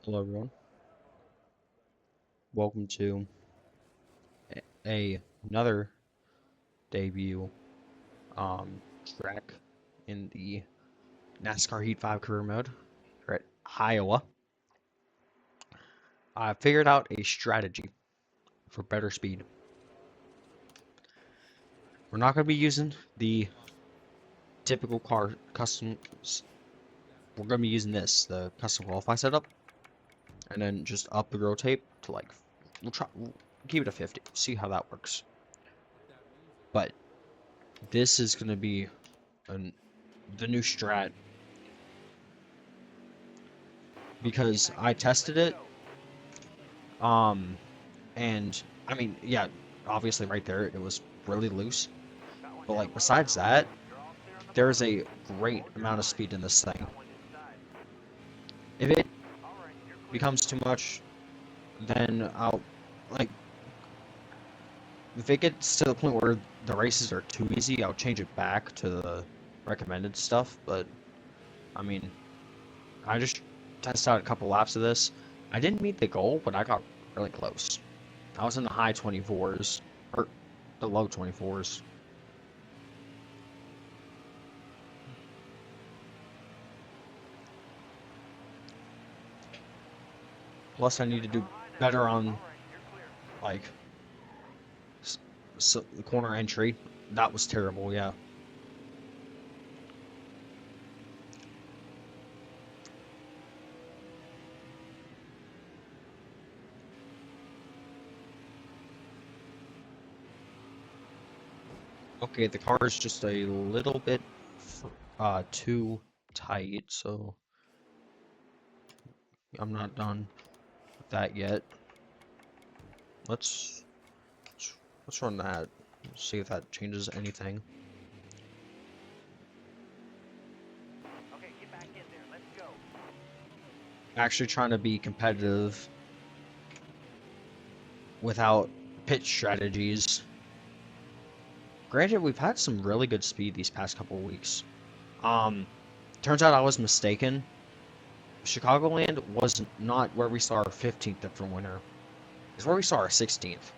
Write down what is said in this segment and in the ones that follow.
Hello everyone. Welcome to another debut track in the NASCAR Heat 5 career mode here at Iowa. I figured out a strategy for better speed. We're not going to be using the typical car customs. We're going to be using the custom qualify setup, and then just up the rotate to we'll keep it a 50. See how that works. But this is going to be the new strat because I tested it. And I mean, yeah, obviously right there it was really loose. But like besides that, there's a great amount of speed in this thing. If it becomes too much, then I'll like if it gets to the point where the races are too easy, I'll change it back to the recommended stuff. But I mean, I just tested out a couple laps of this. I didn't meet the goal, but I got really close. I was in the high 24s or the low 24s. Plus, I need to do better on like the corner entry. That was terrible. Yeah. Okay, the car is just a little bit too tight, so I'm not done with that yet. Let's let's run that. See if that changes anything. Okay, get back in there. Let's go. Actually trying to be competitive without pit strategies. Granted, we've had some really good speed these past couple of weeks. Turns out I was mistaken. Chicagoland was not where we saw our 15th different winner. It's where we saw our 16th.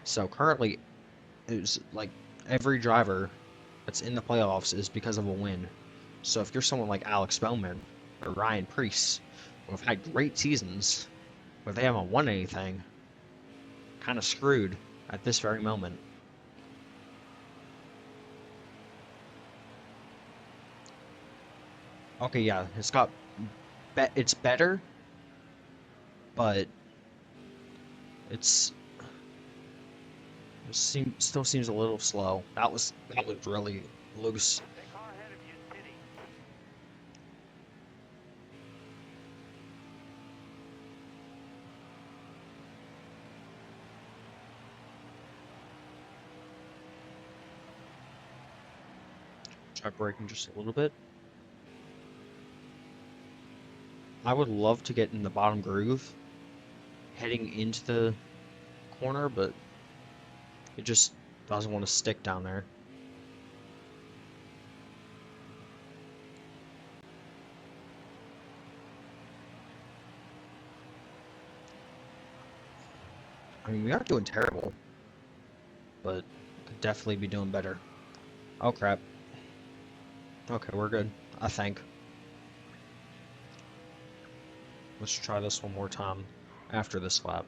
So currently, it was like every driver that's in the playoffs is because of a win. So if you're someone like Alex Bowman or Ryan Preece, who have had great seasons, but they haven't won anything, kind of screwed at this very moment. Okay, yeah, it's better, but it's still seems a little slow. That was really loose. That car ahead of you is pitting. Try braking just a little bit. I would love to get in the bottom groove heading into the corner, but it just doesn't want to stick down there. I mean, we aren't doing terrible, but could definitely be doing better. Oh crap. Okay, we're good, I think. Let's try this one more time after this lap.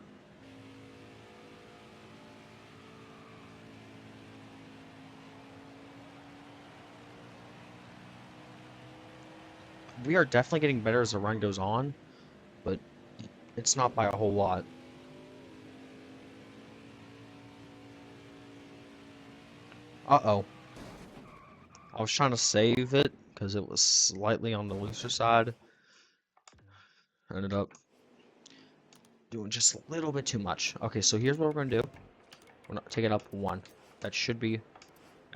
We are definitely getting better as the run goes on, but it's not by a whole lot. Uh-oh. I was trying to save it because it was slightly on the looser side. Ended up doing just a little bit too much. Okay, so here's what we're going to do. We're not taking up one. That should be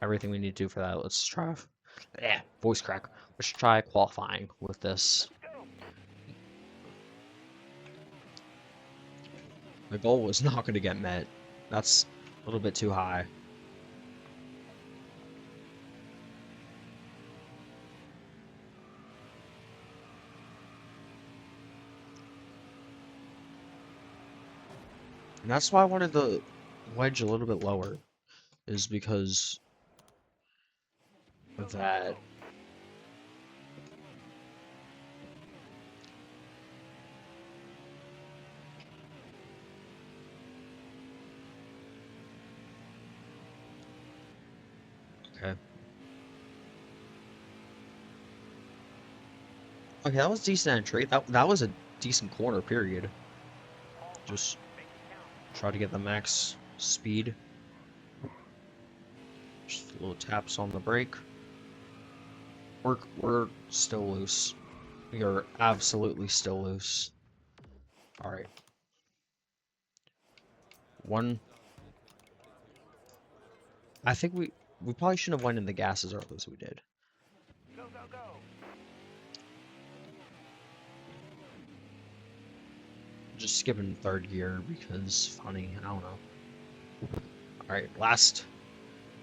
everything we need to do for that. Let's try. Yeah, voice crack. Let's try qualifying with this. Let's go. The goal was not going to get met. That's a little bit too high. And that's why I wanted the wedge a little bit lower, is because of that. Okay. Okay, that was decent entry. That was a decent corner, period. Just try to get the max speed. Just little taps on the brake. We're still loose. We are absolutely still loose. Alright. One. I think we probably shouldn't have went in the gas as early as we did. Go, go, go. Just skipping third gear because funny, I don't know. Alright, last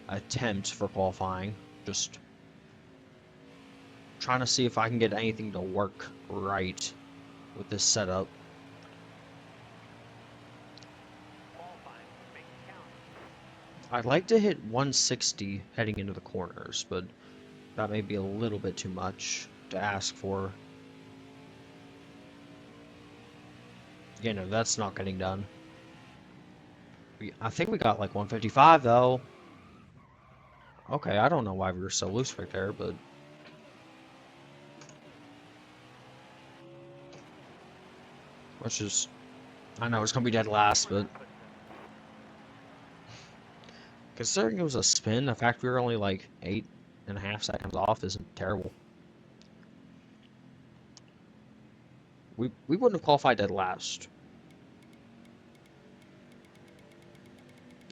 attempt for qualifying. Just trying to see if I can get anything to work right with this setup. Qualifying. Make it count. I'd like to hit 160 heading into the corners, but that may be a little bit too much to ask for. You know, that's not getting done. I think we got like 155 though. Okay, I don't know why we were so loose right there, but let's just. I know it's gonna be dead last, but considering it was a spin, the fact we were only like 8.5 seconds off isn't terrible. We wouldn't have qualified dead last.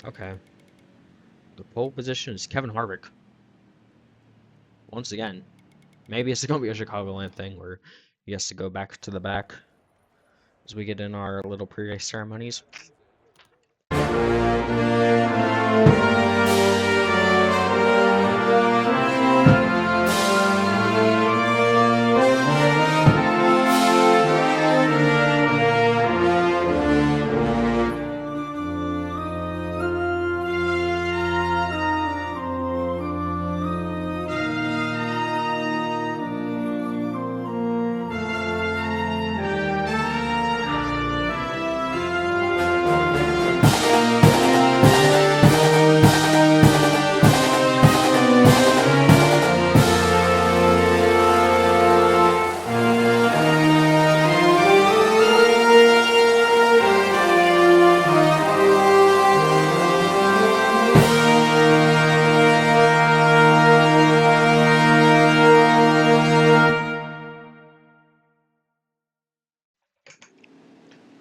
Okay. The pole position is Kevin Harvick. Once again, maybe it's going to be a Chicagoland thing where he has to go back to the back as we get in our little pre-race ceremonies.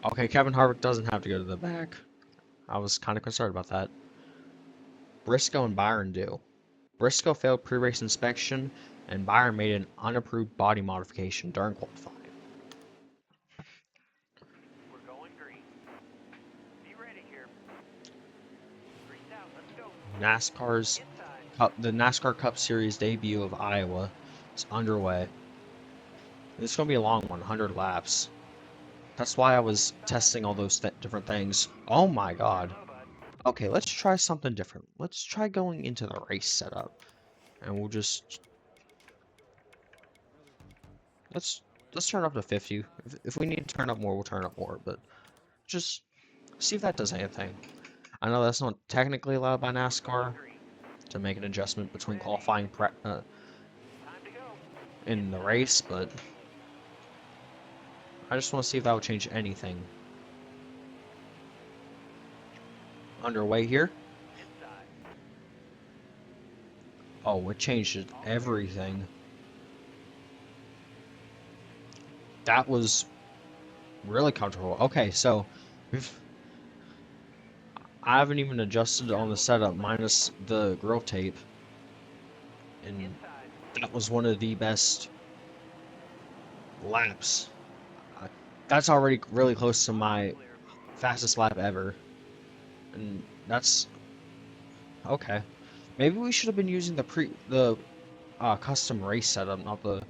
Okay, Kevin Harvick doesn't have to go to the back. I was kind of concerned about that. Briscoe and Byron do. Briscoe failed pre-race inspection, and Byron made an unapproved body modification during qualifying. We're going green. Be ready here. Green's out. Let's go. NASCAR's Inside. the NASCAR Cup Series debut of Iowa is underway. It's going to be a long one, 100 laps. That's why I was testing all those different things. Oh my god. Okay, let's try something different. Let's try going into the race setup. And we'll just... Let's turn up to 50. If we need to turn up more, we'll turn up more. But just see if that does anything. I know that's not technically allowed by NASCAR to make an adjustment between qualifying in the race, but I just want to see if that would change anything. Underway here. Oh, it changed everything. That was really comfortable. Okay, so I haven't even adjusted on the setup minus the grill tape, and that was one of the best laps. That's already really close to my fastest lap ever, and that's okay. Maybe we should have been using the custom race setup, not the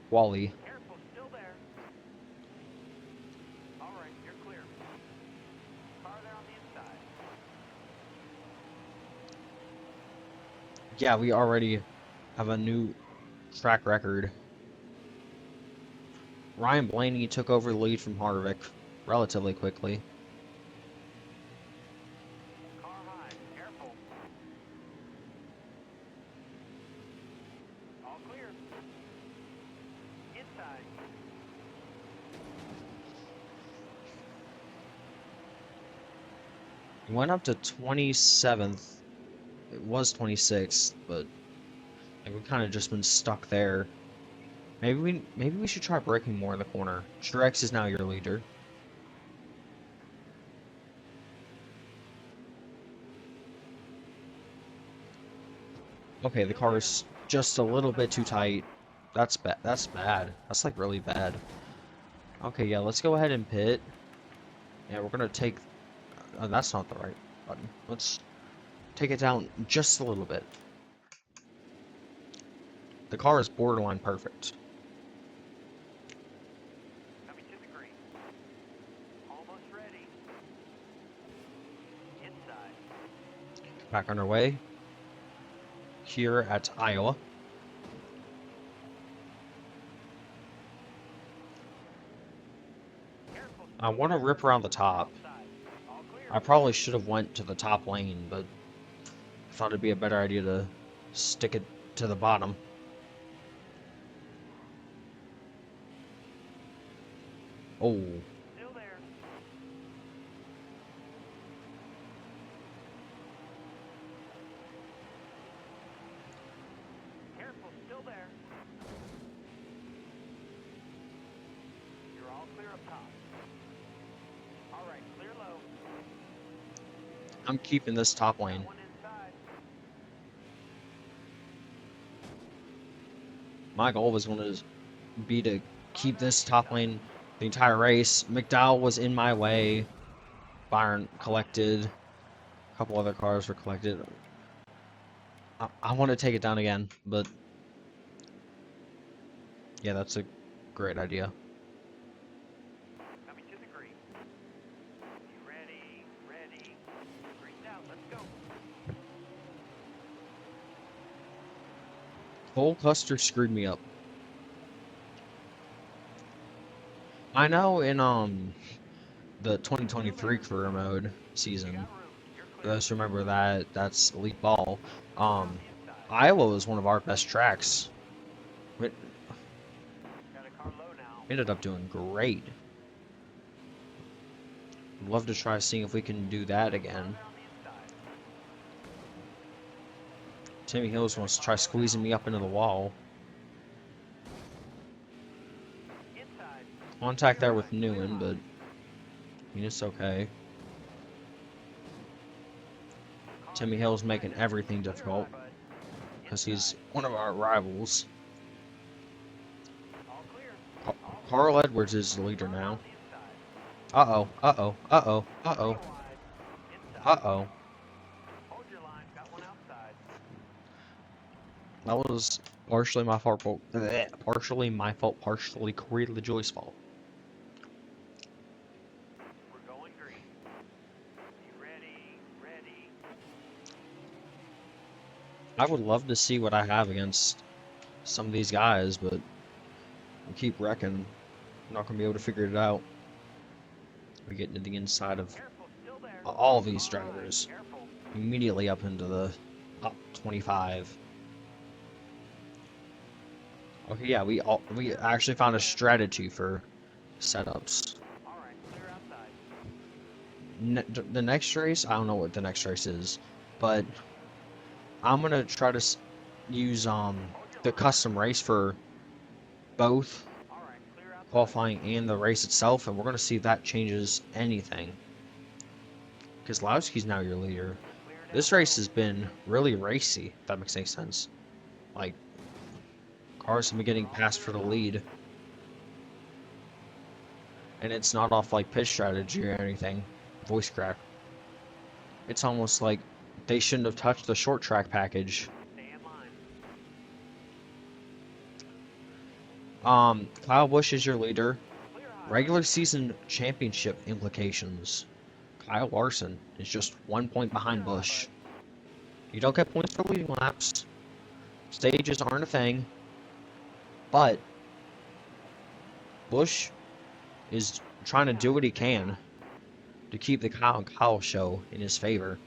Wally. Careful, still there. All right, you're clear. car there on the inside. Yeah, we already have a new track record. Ryan Blaney took over the lead from Harvick relatively quickly. Car high. Careful. All clear. Inside. He went up to 27th. It was 26th, but like, we've kind of just been stuck there. Maybe we should try braking more in the corner. Truex is now your leader. Okay, the car's just a little bit too tight. That's bad. That's bad. That's like really bad. Okay, yeah, let's go ahead and pit. Yeah, we're gonna take. That's not the right button. Let's take it down just a little bit. The car is borderline perfect. Coming to the green. Almost ready. Inside. Back on our way. Here at Iowa. Careful. I want to rip around the top. Outside. All clear. I probably should have went to the top lane, but I thought it'd be a better idea to stick it to the bottom. Oh, Still there. Careful. Still there. You're all clear up top. All right. Clear low. I'm keeping this top lane. One inside. My goal was going to be to keep this top lane the entire race. McDowell was in my way. Byron collected. A couple other cars were collected. I want to take it down again, but yeah, that's a great idea. Coming to the green. You ready? Ready. Green's out. Let's go. Cole Custer screwed me up. I know in the 2023 career mode season, Got room. You're for clear. those who remember that, that's Elite Ball. On the inside. Iowa was one of our best tracks. We Got a car low now. ended up doing great. I'd love to try seeing if we can do that again. Car there on the inside. Timmy Hills wants to try squeezing me up into the wall. Inside. Contact there with Newen, but I mean, it's okay. Timmy Hill's making everything difficult because he's one of our rivals. All clear. Carl Edwards is the leader now. On the inside. Uh-oh, uh-oh, uh-oh, uh-oh, Wide. Inside. uh-oh. Hold your line. Got one outside. That was partially my fault. Partially my fault, partially Corey LaJoy's fault. We're going green. You ready? Ready. I would love to see what I have against some of these guys, but I keep wrecking. I'm not going to be able to figure it out. We get into the inside of Careful. Still there. all these All right, drivers. careful. Immediately up into the top 25. Okay, yeah, we actually found a strategy for setups. All right. Clear outside. The next race, I don't know what the next race is, but I'm gonna try to use the custom race for both All right. Clear outside. qualifying and the race itself, and we're gonna see if that changes anything. Because Lowski's now your leader. Clear This down race low. has been really racy, if that makes any sense. Like, cars have been getting passed for the lead. And it's not off like pitch strategy or anything. Voice crack. It's almost like they shouldn't have touched the short track package. Stay in line. Kyle Busch is your leader. Clear high. Regular season championship implications. Kyle Larson is just 1 point behind Busch. You don't get points for leading laps. Stages aren't a thing. But Busch is trying to do what he can to keep the Kyle and Kyle show in his favor.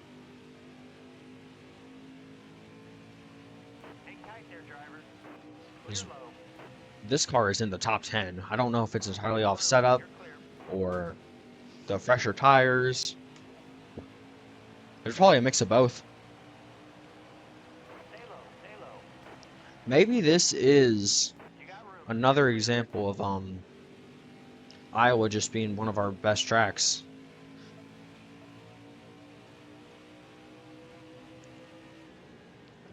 Hang tight there, driver. His- Clear low. This car is in the top 10. I don't know if it's entirely off setup You're clear. or the fresher tires. There's probably a mix of both. Stay low, stay low. Maybe this is You got room. another example of Iowa just being one of our best tracks.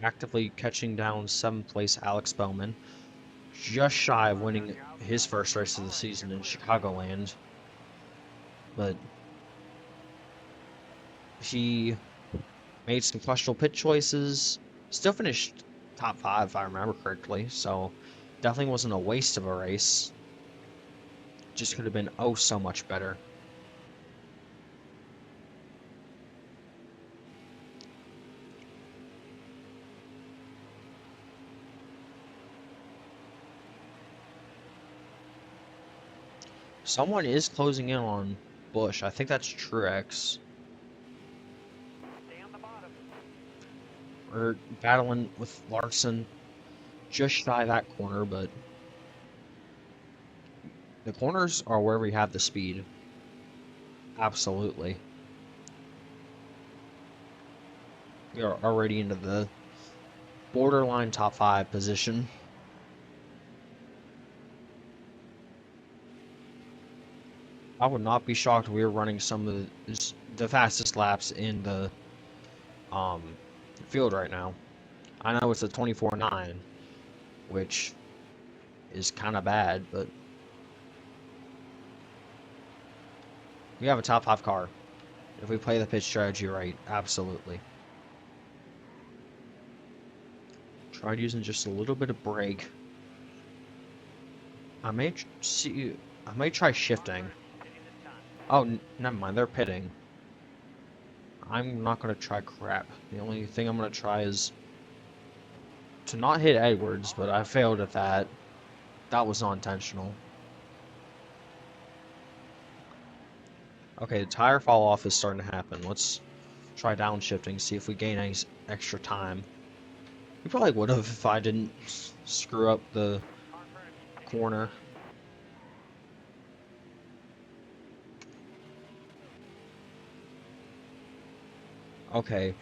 Actively catching down 7th place Alex Bowman, just shy of winning his first race of the season in Chicagoland. But he made some questionable pit choices. Still finished top 5 if I remember correctly, so definitely wasn't a waste of a race. Just could have been oh so much better. Someone is closing in on Busch. I think that's Truex. Stay on the bottom. We're battling with Larson just shy of that corner, but the corners are where we have the speed. Absolutely. We are already into the borderline top 5 position. I would not be shocked if we were running some of the fastest laps in the field right now. I know it's a 24.9, which is kind of bad, but we have a top 5 car. If we play the pitch strategy right, absolutely. Tried using just a little bit of brake. I may try shifting. Hitting this time. Oh, never mind. They're pitting. I'm not gonna try crap. The only thing I'm gonna try is to not hit Edwards, but I failed at that. That was not intentional. Okay, the tire fall off is starting to happen. Let's try downshifting, see if we gain any extra time. We probably would have if I didn't screw up the Car in front of you. Take it. corner. Okay.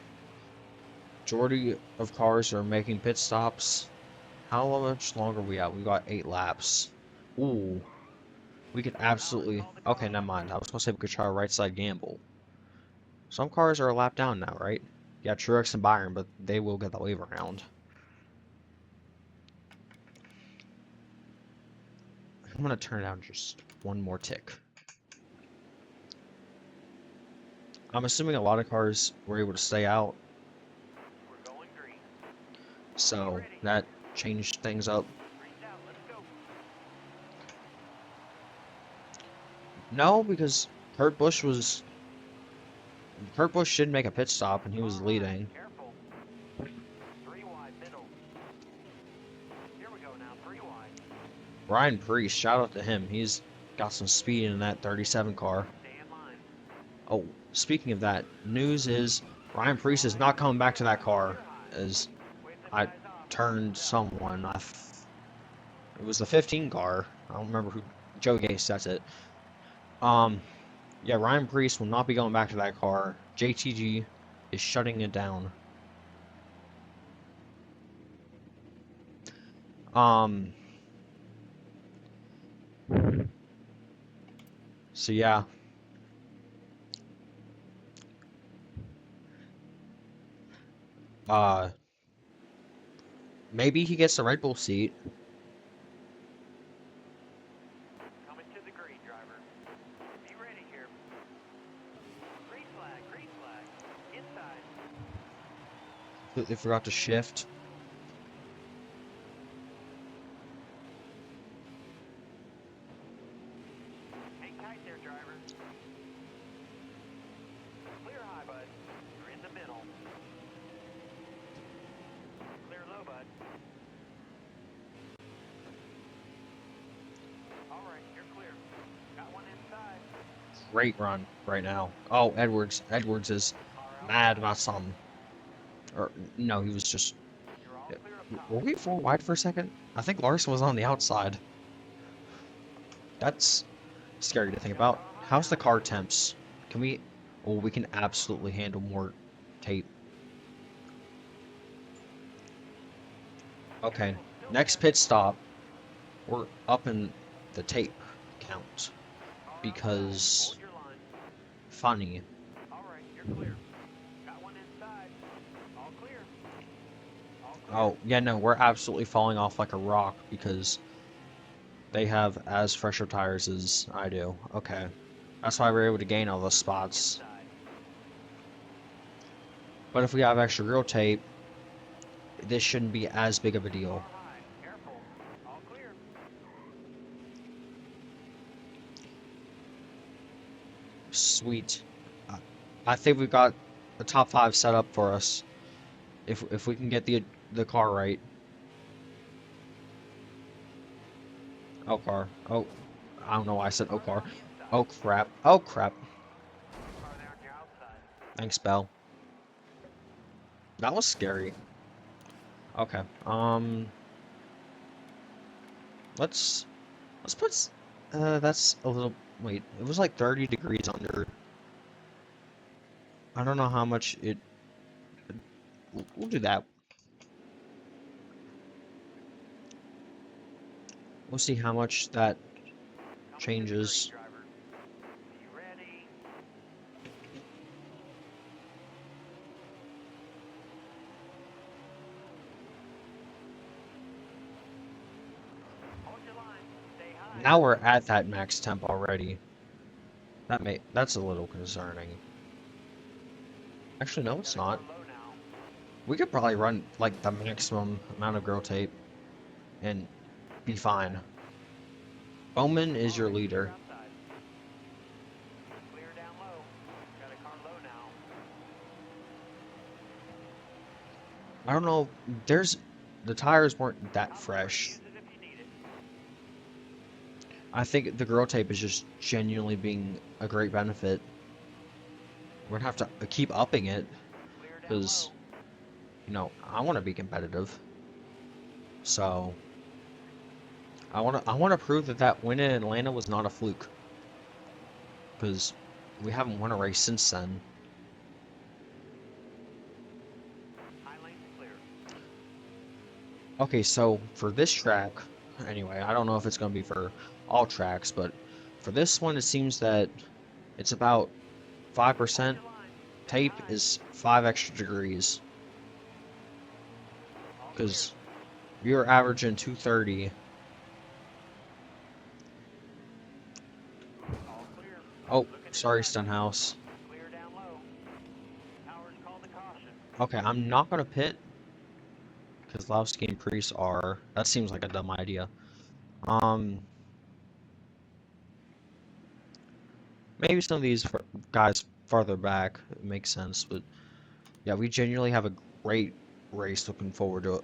Majority of cars are making pit stops. How much longer are we at? We got 8 laps. Ooh. We could absolutely... Okay, never mind. I was gonna say we could try a right side gamble. Some cars are a lap down now, right? Yeah, Truex and Byron, but they will get the wave around. I'm gonna turn it down just one more tick. I'm assuming a lot of cars were able to stay out, We're going green. so that changed things up. Green's out. Let's go. No, because Kurt Busch did make a pit stop and he was All right, leading. careful. 3 wide, middle. Here we go now. 3 wide. Ryan Preece, shout out to him. He's got some speed in that 37 car. Stay in line. Oh, speaking of that, news is Ryan Preece is not coming back to that car as Wave the I guys off. turned someone. It was the 15 car. I don't remember who. Joe Gase, that's it. Yeah, Ryan Preece will not be going back to that car. JTG is shutting it down. So yeah. Maybe he gets the Red Bull seat. Coming to the green, driver. Be ready here. Green flag, green flag. Inside. Completely forgot to shift. Hang tight there, driver. Clear high, bud. You're in the middle. Clear low, bud. All right, you're clear. Got one inside. Great run right now. Oh, Edwards. Edwards is mad about something. Or, no, he was just... You're all clear up top. Were we four wide for a second? I think Larson was on the outside. That's scary to think about. How's the car temps? Can we... Oh, we can absolutely handle more tape. Okay, next pit stop. We're up in the tape count. Because... Hold your line. Funny. All right, you're clear. Got one inside. All clear. All clear. Oh, yeah, no, we're absolutely falling off like a rock because they have as fresher tires as I do. Okay. That's why we're able to gain all those spots. Inside. But if we have extra grill tape, this shouldn't be as big of a deal. Car high. Careful. All clear. Sweet. I think we've got the top 5 set up for us. If we can get the car right. Oh, car. Oh, I don't know why I said oh, car. Oh, crap. Oh, crap. Car there on your outside. Thanks, Bell. That was scary. Okay. Let's put that's a little wait, it was like 30 degrees under. I don't know how much it we'll do that. We'll see how much that changes. Driver. Be ready. Hold your line. Stay high. Now we're at that max temp already. That's a little concerning. Actually, no, it's not. Low now. We could probably run like the maximum amount of grill tape and be fine. Bowman is your leader. Outside. Clear down low. Got a car low now. I don't know. The tires weren't that fresh. Use it if you need it. I think the grill tape is just genuinely being a great benefit. We're gonna have to keep upping it Clear down because, low. you know, I want to be competitive. So I want to prove that win in Atlanta was not a fluke. Because we haven't won a race since then. High lane's clear. Okay, so for this track, anyway, I don't know if it's going to be for all tracks, but for this one, it seems that it's about 5%. Tape is 5 extra degrees. Because we were averaging 230. All clear. Oh, sorry, Stenhouse. Clear down low. Powers called the caution. Okay, I'm not going to pit. Because Lowski and Priest are... That seems like a dumb idea. Maybe some of these guys farther back makes sense, but yeah, we genuinely have a great race looking forward to it.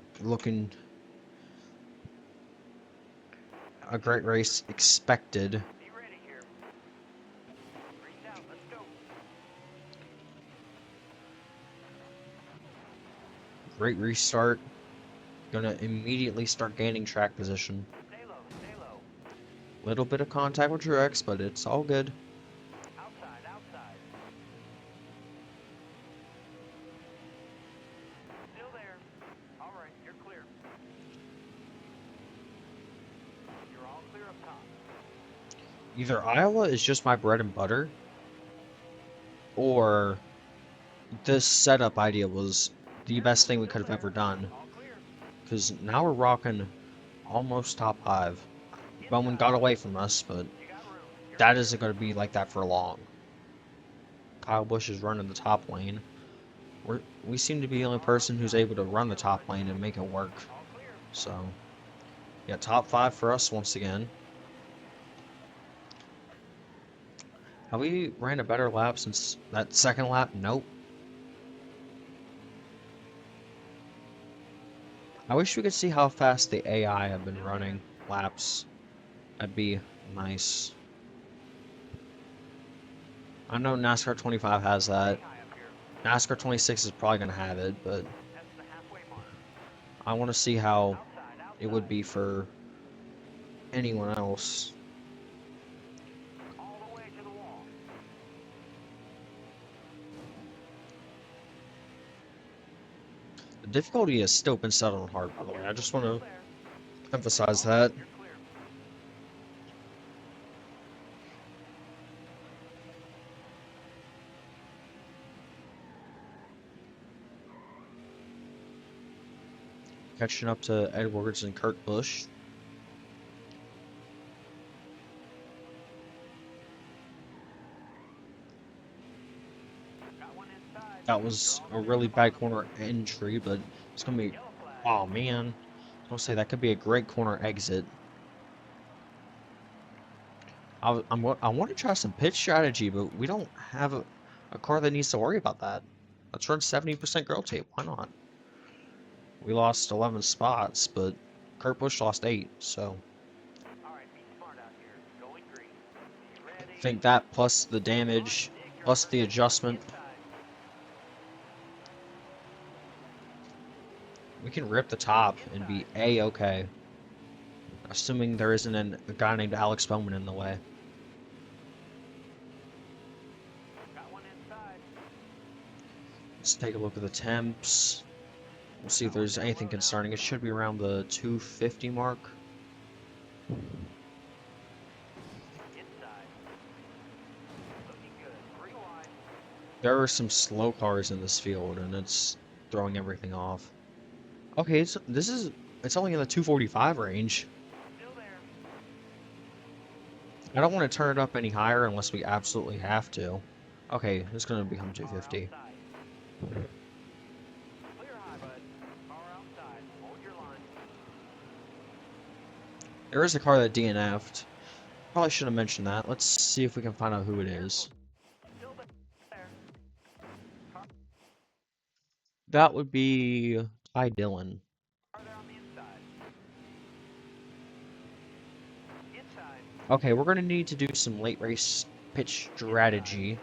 A great race expected. Be ready here. Grease out. Let's go. Great restart. Gonna immediately start gaining track position. Stay low. Stay low. Little bit of contact with Truex, but it's all good. Outside. Outside. Still there. All right. You're clear. You're all clear up top. Either Iowa is just my bread and butter, or this setup idea was the best thing we could have ever done. All clear. Because now we're rocking almost top 5. Bowman got away from us, but You got room. You're that isn't going to be like that for long. Kyle Busch is running the top lane. We seem to be the only person who's able to run the top lane and make it work. all clear. So, yeah, top 5 for us once again. Have we ran a better lap since that second lap? Nope. I wish we could see how fast the AI have been running laps. That'd be nice. I know NASCAR 25 has that. Stay high up here. NASCAR 26 is probably going to have it, but That's the halfway mark. I want to see how Outside, it would outside. be for anyone else. All the way to the wall. The difficulty has still been set on hard, by the way. I just want to There. emphasize that. You're clear. Catching up to Edwards and Kurt Busch. Got one inside. That was a really bad corner entry, but it's going to be... Yellow flag. Oh, man. I was going to say, that could be a great corner exit. I want to try some pitch strategy, but we don't have a car that needs to worry about that. Let's run 70% girl tape. Why not? We lost 11 spots, but Kurt Busch lost 8, so All right, be smart out here. Going green. Ready. I think that plus the damage, plus the adjustment, Inside. we can rip the top and be A-okay. Assuming there isn't a guy named Alex Bowman in the way. Got one inside. Let's take a look at the temps. We'll see if there's anything concerning. It should be around the 250 mark. Inside. Looking good. 3 wide. There are some slow cars in this field, and it's throwing everything off. Okay, it's only in the 245 range. Still there. I don't want to turn it up any higher unless we absolutely have to. Okay, it's going to become 250. Outside. Clear high, bud. Car outside. Hold your line. There is a car that DNF'd. Probably should have mentioned that. Let's see if we can find out who it is. Still there. That would be Ty Dillon. Car there on the inside. Inside. Okay, we're going to need to do some late race pitch strategy.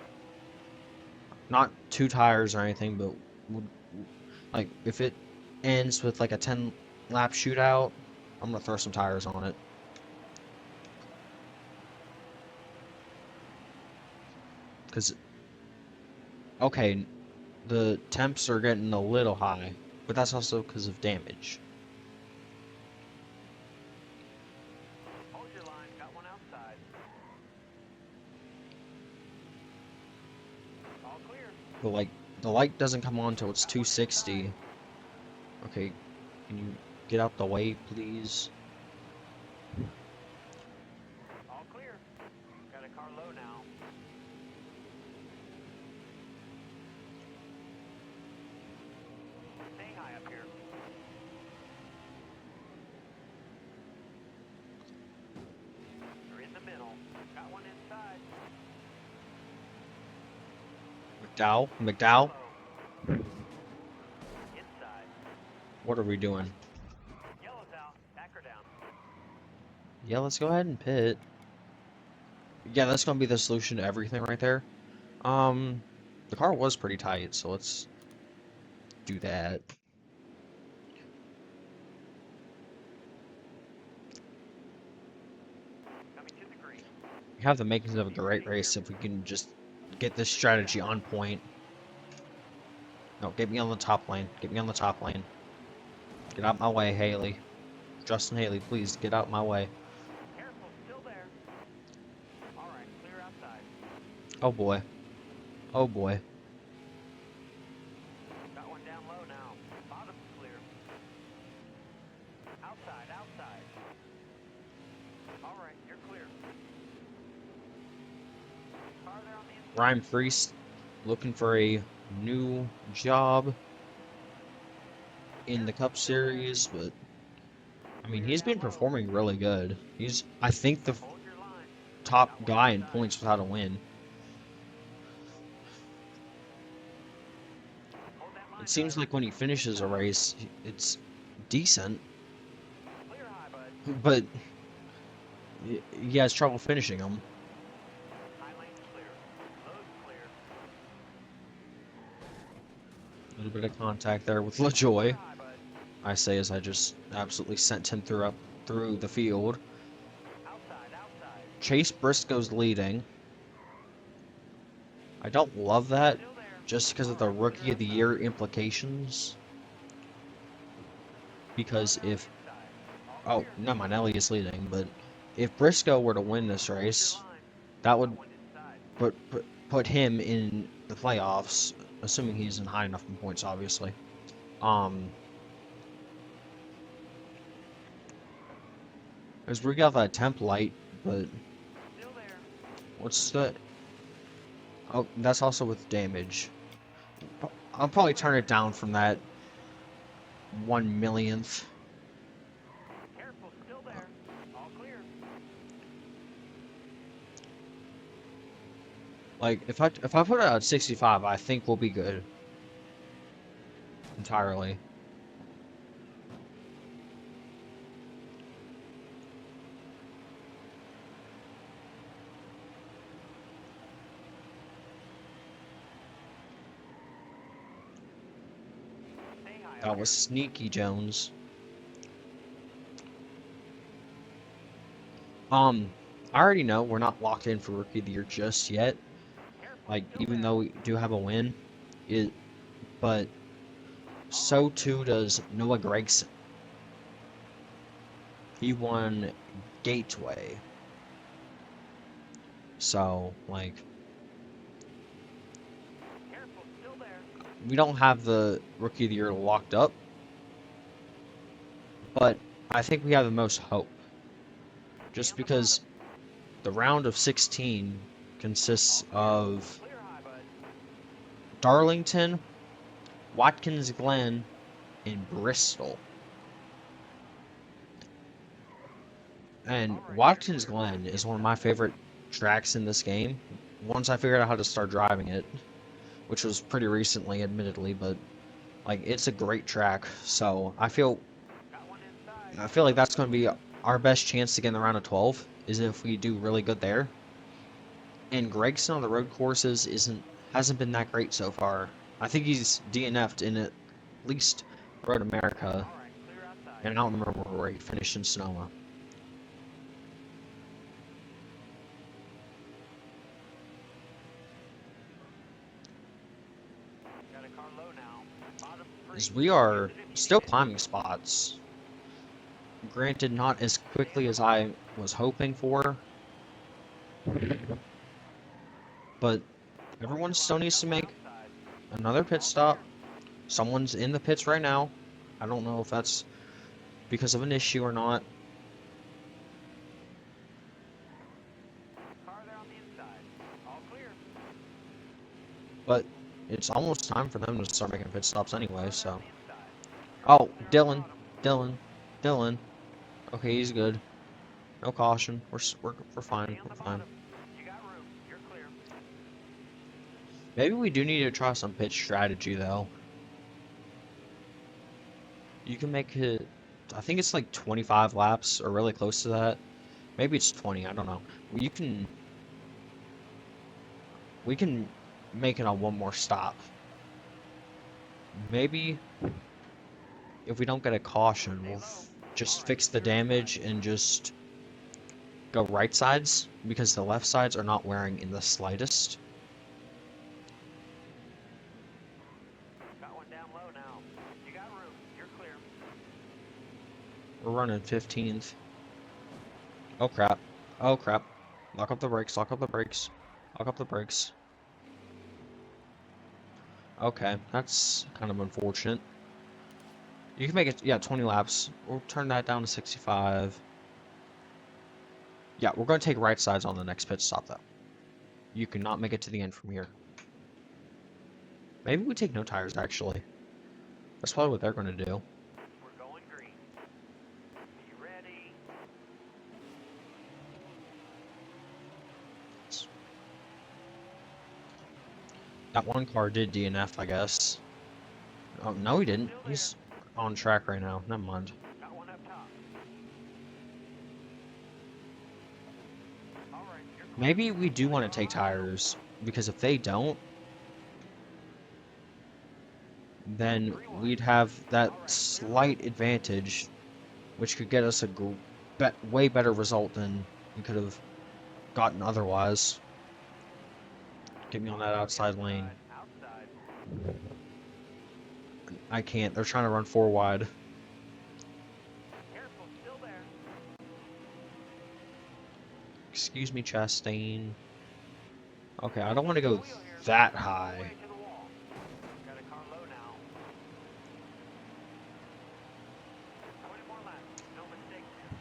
Not 2 tires or anything, but like if it ends with like a 10 lap shootout, I'm going to throw some tires on it. Because, okay, the temps are getting a little high, but that's also because of damage. Hold your line. Got one outside. All clear. But like, the light doesn't come on until it's 260. Okay, can you get out the way, please? All clear. Got a car low now. Stay high up here. You're in the middle. Got one inside. McDowell, Low. Inside. what are we doing? Yellow's out. Back her down. Yeah, let's go ahead and pit. Yeah, that's gonna be the solution to everything right there. The car was pretty tight, so let's do that. Coming to the green. We have the makings of a great race if we can just get this strategy on point. No, get me on the top lane. Get me on the top lane. Get out my way, Haley. Justin Haley, please get out my way. Careful. Still there. All right. Clear outside. Oh boy. Oh boy. Got one down low now. Bottom's clear. Outside. Outside. All right. You're clear. Car there on the inside. Ryan Priest looking for a new job in the Cup Series, but I mean, he's been performing really good. He's, I think, the Hold your line. top guy in points without a win. line, It seems driver. like when he finishes a race, it's decent, Clear high, bud. but he has trouble finishing them. High lane's clear. Load's clear. A little bit of contact there with LaJoy, Clear high, bud. I say as I just absolutely sent him through the field. Outside, outside. Chase Briscoe's leading. I don't love that Still there. just because of the Alright, clear Rookie of the outside. Year implications. Car Because down the if, inside. All oh, clear. no, mind, Ellie is leading, but if Briscoe were to win this Hold your race, line. that Got would one inside. put him in the playoffs, assuming he's in high enough in points, obviously. As we got that temp light, but Still there. what's the? Oh, that's also with damage. I'll probably turn it down from that 1 millionth. Careful, still there. All clear. Like if I put it at 65, I think we'll be good entirely. Stay high up That here. was sneaky Jones. I already know we're not locked in for Rookie of the Year just yet. Careful, Like still even there. though we do have a win, but so too does Noah Gregson. He won Gateway. So, like, Careful, still there. we don't have the Rookie of the Year locked up, but I think we have the most hope. Stay Just on the bottom. because the round of 16 consists of Clear high, bud. Darlington, Watkins Glen, and Bristol. And Alright, you're Watkins clear. Glen is one of my favorite tracks in this game. Once I figured out how to start driving it, which was pretty recently, admittedly, but like it's a great track. So Got one inside. I feel like that's going to be our best chance to get in the round of 12 is if we do really good there. And Gregson on the road courses hasn't been that great so far. I think he's DNF'd in at least Road America, Alright, clear outside. and I don't remember where he finished in Sonoma. Got a car low now. Bottom three. As we are Use it if you still need it. climbing spots. Granted, not as quickly as I was hoping for, but everyone still needs to make Outside. another pit All stop. clear. Someone's in the pits right now. I don't know if that's because of an issue or not. Car there on the inside. All clear. But it's almost time for them to start making pit stops anyway, Car there so. on the inside. Oh, Clear on the Dylan. bottom. Dylan. Okay, he's good. No caution. We're fine. Stay on We're the fine. bottom. You got room. You're clear. Maybe we do need to try some pitch strategy, though. You can make it, I think it's like 25 laps, or really close to that. Maybe it's 20, I don't know. We can make it on one more stop. Maybe if we don't get a caution, we'll just fix the damage and just go right sides, because the left sides are not wearing in the slightest. Got one down low now. You got room. You're clear. We're running 15th. Oh crap. Oh crap. Lock up the brakes, lock up the brakes. Lock up the brakes. Okay, that's kind of unfortunate. You can make it, yeah, 20 laps. We'll turn that down to 65. Yeah, we're going to take right sides on the next pit stop, though. You cannot make it to the end from here. Maybe we take no tires, actually. That's probably what they're going to do. We're going green. Be ready. That one car did DNF, I guess. Oh, no, he didn't. He's on track right now. Never mind. Got one up top. All right, you're clear. Maybe we do want to take tires, because if they don't, then we'd have that slight advantage, which could get us a way better result than we could have gotten otherwise. Get me on that outside lane. Outside. I can't. They're trying to run 4 wide. Careful, still there. Excuse me, Chastain. Okay, I don't want to go Wheel here. that Way high. to the wall. Got a car low now. 20 more laps. No mistakes here.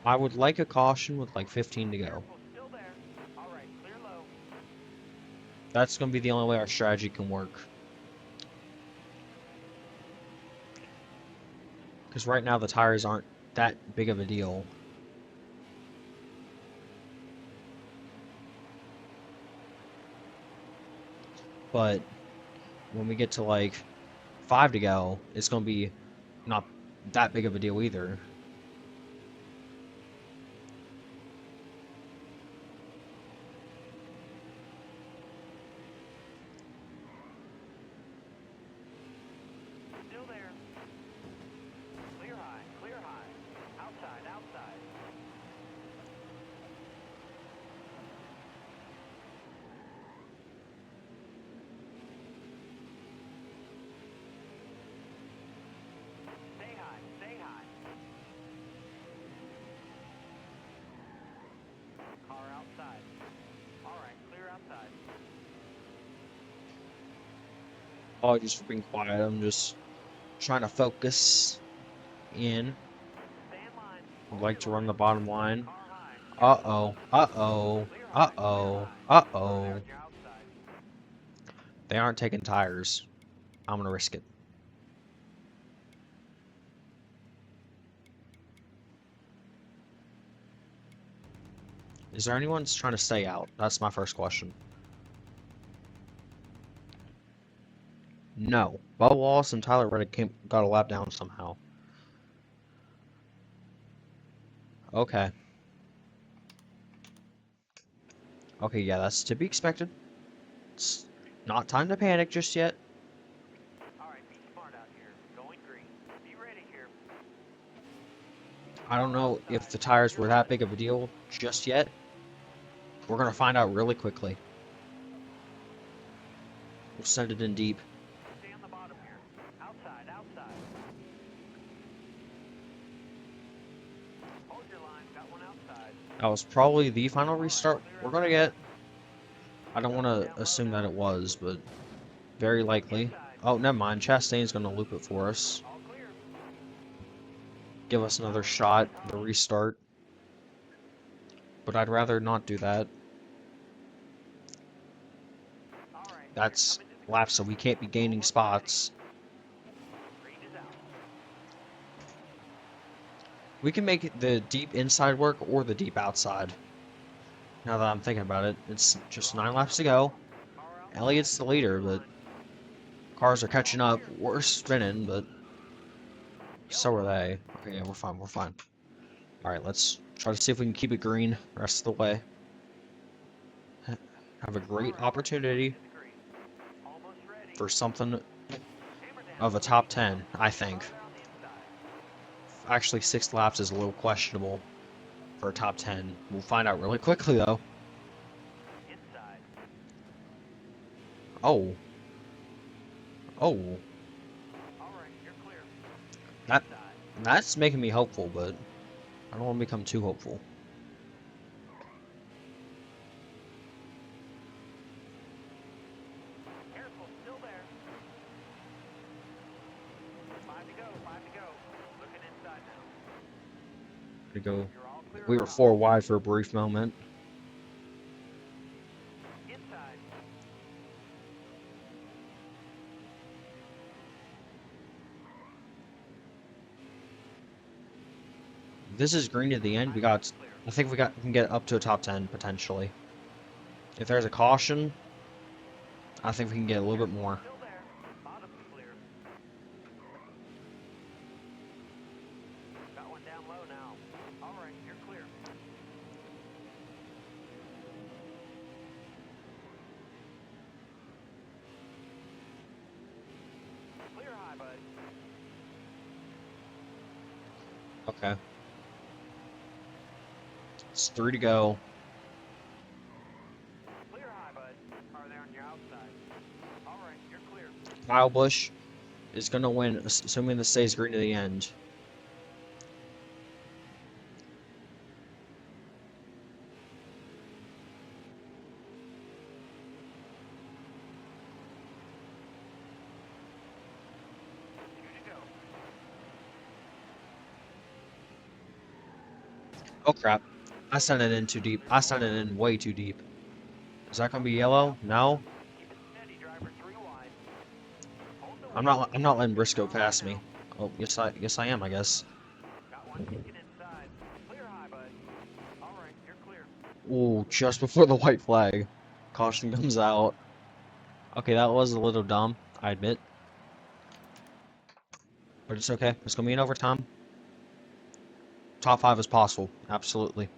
I would like a caution with like 15 to go. Careful, still there. All right, clear low. That's going to be the only way our strategy can work. Because right now the tires aren't that big of a deal. But when we get to like 5 to go, it's going to be not that big of a deal either. Still there. Clear high, clear high. Outside, outside. Stay high, stay high. Car outside. All right, clear outside. Apologies for being quiet. I'm just trying to focus in. Stay in line. I'd like to run the bottom line. Car high. Uh-oh. Uh-oh. Clear high, clear Uh-oh. high. Uh-oh. You're outside. They aren't taking tires. I'm gonna risk it. Is there anyone trying to stay out? That's my first question. No. Bubba Wallace and Tyler Reddick got a lap down somehow. Okay. Okay, yeah, that's to be expected. It's not time to panic just yet. All right, be smart out here. Going green. Be ready here. I don't know if the tires were that big of a deal just yet. We're gonna find out really quickly. We'll send it in deep. Stay on the bottom here. Outside, outside. Hold your line. Got one outside. That was probably the final restart we're gonna get. I don't want to assume that it was, but very likely. Oh, never mind. Chastain's gonna loop it for us. All clear. Give us another shot, the restart. But I'd rather not do that. All right. That's laps, so we can't be gaining spots. Green is out. We can make the deep inside work or the deep outside. Now that I'm thinking about it, it's just 9 laps to go. Car out. Elliott's the leader, but cars are catching up. We're spinning, but so are they. Okay, yeah, we're fine, we're fine. Alright, let's try to see if we can keep it green the rest of the way. Have a great opportunity Almost ready. for something Hammer down. of a top 10, I think. Further on the inside. Actually, 6 laps is a little questionable for a top 10. We'll find out really quickly, though. Inside. Oh. Oh. All right, you're clear. That Inside. That's making me hopeful, but I don't want to become too hopeful. Careful, still there. 5 to go, 5 to go. Looking inside now. To go. You're all clear. We were out. 4 wide for a brief moment. Inside. If this is green to the end, Clear. I think we can get up to a top 10 potentially. If there's a caution, I think we can get a little bit more. Still there. Bottom's clear. Okay. It's 3 to go. Clear high, bud. Are they on your outside? All right, you're clear. Kyle Busch is going to win, assuming this stays green to the end. Two to go. Oh crap. I sent it in too deep. I sent it in way too deep. Is that going to be yellow? No. Keep it steady, driver. Three wide. Hold the I'm not letting wheel. Briscoe Car high pass me. now. Oh, yes I am, I guess. Got one kicking inside. Clear high, bud. All right, you're clear. Ooh, just before the white flag. Caution comes out. Okay, that was a little dumb, I admit. But it's okay. It's going to be in overtime. Top 5 is possible. Absolutely.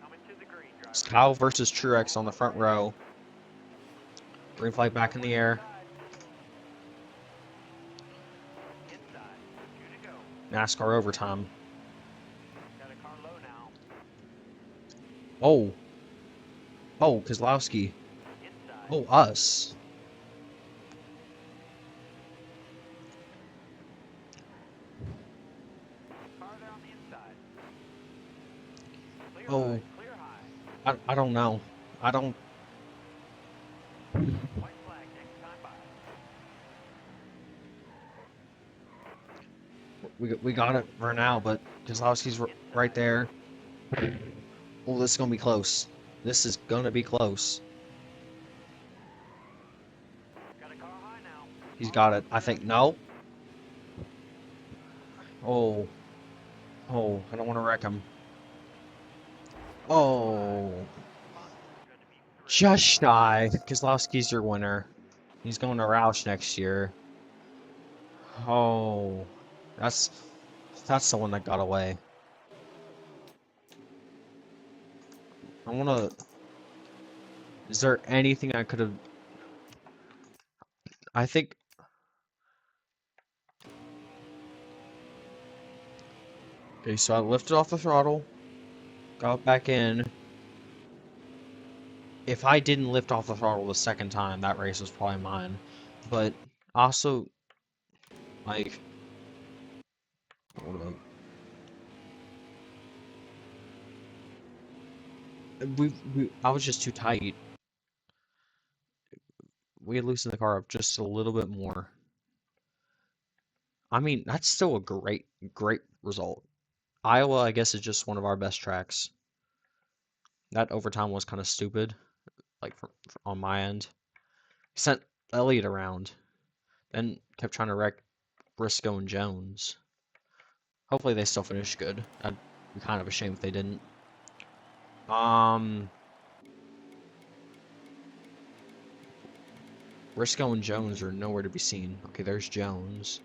Coming to the green, It's driver. Kyle versus Truex on the front row. Green flag back in the air. Inside. Two to go. NASCAR overtime. Got a car low now. Oh. Oh, Kozlowski. Inside. Oh, us. Farther on the inside. Clear Oh, high. Clear high. I don't know. I don't. White flag next time by. We got it for now, but Kozlowski's right Inside. there. Oh, this is gonna be close. This is gonna be close. Got a car high now. He's All got right, it. I clear. think no. Oh, oh, I don't want to wreck him. Oh, Gonna be three. just shy. Kozlowski's your winner. He's going to Roush next year. Oh, that's that's the one that got away. I wanna. Is there anything I could have? I think. Okay, so I lifted off the throttle, got back in. If I didn't lift off the throttle the second time, that race was probably mine. But also, like, hold on. I was just too tight. We had loosened the car up just a little bit more. I mean, that's still a great result. Iowa, I guess, is just one of our best tracks. That overtime was kind of stupid, like on my end. Sent Elliott around, then kept trying to wreck Briscoe and Jones. Hopefully they still finish good. I'd be kind of ashamed if they didn't. Um, Briscoe and Jones are nowhere to be seen. Okay, there's Jones.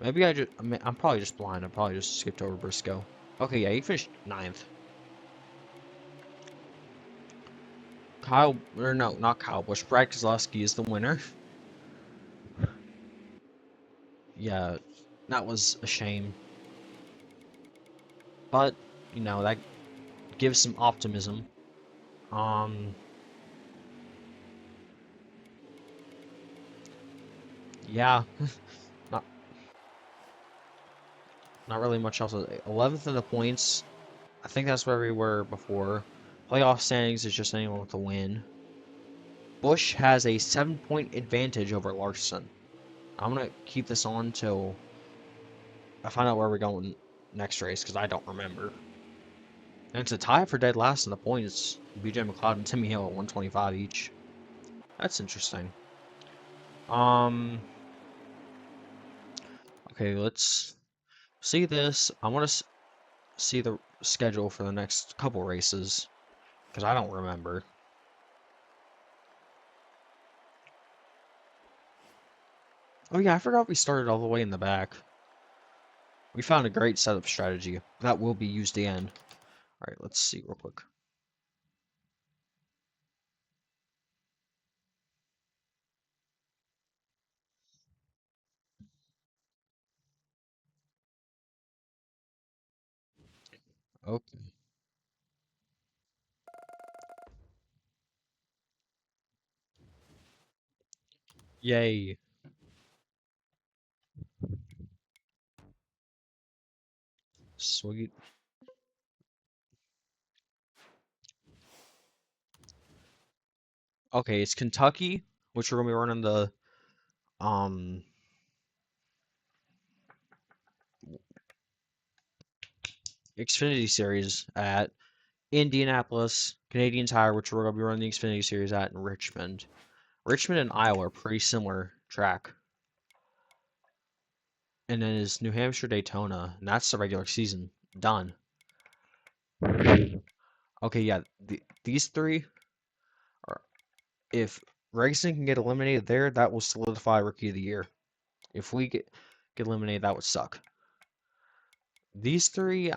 Maybe I'm probably just blind. I probably just skipped over Briscoe. Okay, yeah, he finished 9th. Or no, not Kyle Busch. Brad Keselowski is the winner. Yeah, that was a shame. But, that gives some optimism. Um, yeah, not not really much else. 11th in the points. I think that's where we were before. Playoff standings is just anyone with a win. Bush has a 7-point advantage over Larson. I'm gonna keep this on till I find out where we're going next race because I don't remember. And it's a tie for dead last in the points. BJ McLeod and Timmy Hill at 125 each. That's interesting. Um. Okay, let's see this. I want to see the schedule for the next couple races because I don't remember. Oh yeah, I forgot we started all the way in the back. We found a great setup strategy that will be used again. All right, let's see real quick. Okay. Yay. Sweet. Okay, it's Kentucky, which we're gonna be running the um Xfinity Series at. Indianapolis, Canadian Tire, which we're gonna be running the Xfinity Series at in Richmond. Richmond and Iowa are pretty similar track. And then is New Hampshire Daytona, and that's the regular season. Done. Okay, yeah, these three are, if Grayson can get eliminated there, that will solidify Rookie of the Year. If we get eliminated, that would suck. These three,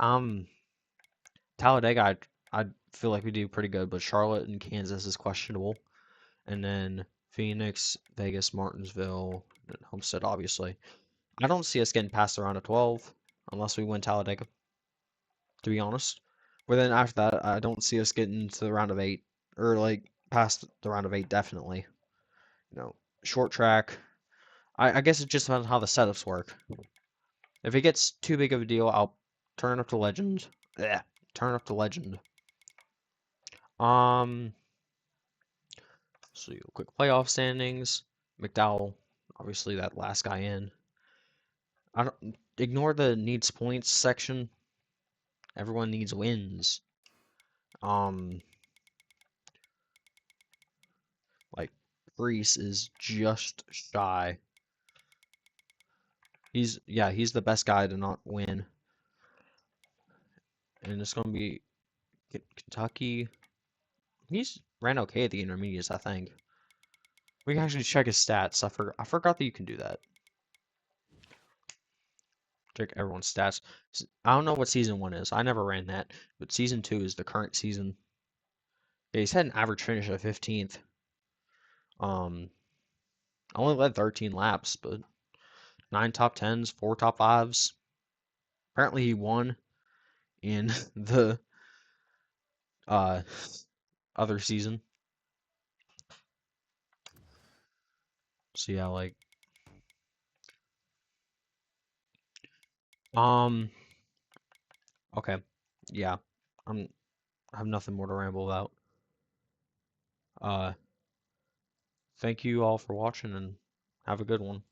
Talladega, I feel like we do pretty good, but Charlotte and Kansas is questionable. And then Phoenix, Vegas, Martinsville, and Homestead, obviously. I don't see us getting past the round of 12 unless we win Talladega, to be honest. But then after that, I don't see us getting to the round of 8, or like past the round of 8, definitely. You know, short track. I guess it just depends on how the setups work. If it gets too big of a deal, I'll turn up to Legend. Yeah, turn up to Legend. Um, so quick playoff standings. McDowell, obviously that last guy in. I don't ignore the needs points section. Everyone needs wins. Um, like Reese is just shy. He's the best guy to not win, and it's gonna be Kentucky. He's ran okay at the intermediates, I think. We can actually check his stats. I forgot that you can do that. Check everyone's stats. I don't know what season 1 is. I never ran that, but season 2 is the current season. Yeah, he's had an average finish of 15th. I only led 13 laps, but 9 top 10s, 4 top 5s. Apparently he won in the uh other season. So yeah, like um okay. Yeah. I have nothing more to ramble about. Uh thank you all for watching and have a good one.